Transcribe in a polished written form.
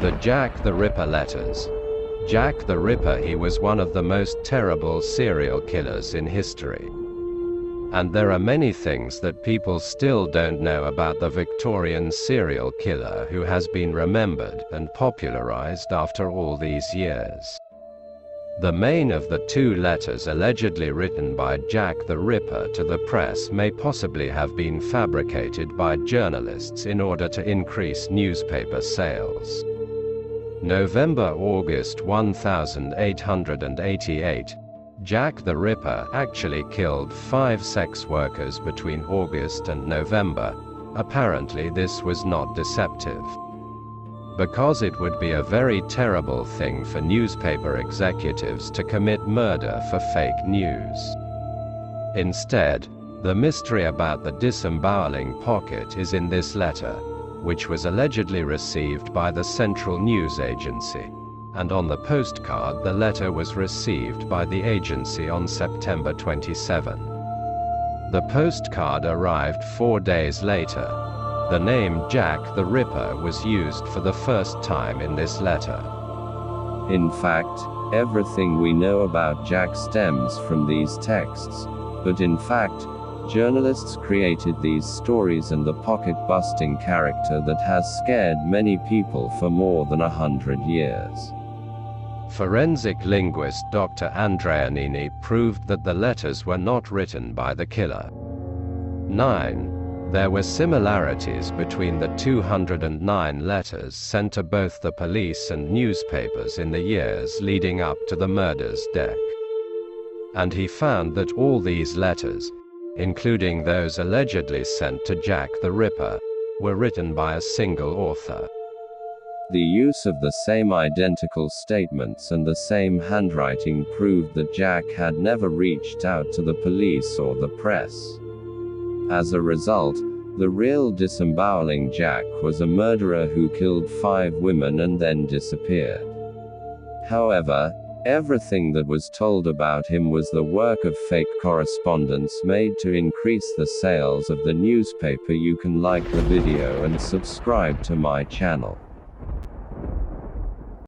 The Jack the Ripper letters. Jack the Ripper, he was one of the most terrible serial killers in history. And there are many things that people still don't know about the Victorian serial killer who has been remembered and popularized after all these years. The main of the two letters allegedly written by Jack the Ripper to the press may possibly have been fabricated by journalists in order to increase newspaper sales. November-August 1888, Jack the Ripper actually killed 5 sex workers between August and November. Apparently this was not deceptive, because it would be a very terrible thing for newspaper executives to commit murder for fake news. Instead, the mystery about the disemboweling pocket is in this letter, which was allegedly received by the Central News Agency, and on the postcard the letter was received by the agency on September 27. The postcard arrived 4 days later. The name Jack the Ripper was used for the first time in this letter. In fact, everything we know about Jack stems from these texts, but in fact, journalists created these stories and the pocket-busting character that has scared many people for more than 100 years. Forensic linguist Dr. Andreanini proved that the letters were not written by the killer. 9. There were similarities between the 209 letters sent to both the police and newspapers in the years leading up to the murder's deck. And he found that all these letters, including those allegedly sent to Jack the Ripper, were written by a single author. The use of the same identical statements and the same handwriting proved that Jack had never reached out to the police or the press. As a result, the real disemboweling Jack was a murderer who killed 5 women and then disappeared. However, everything that was told about him was the work of fake correspondence made to increase the sales of the newspaper. You can like the video and subscribe to my channel.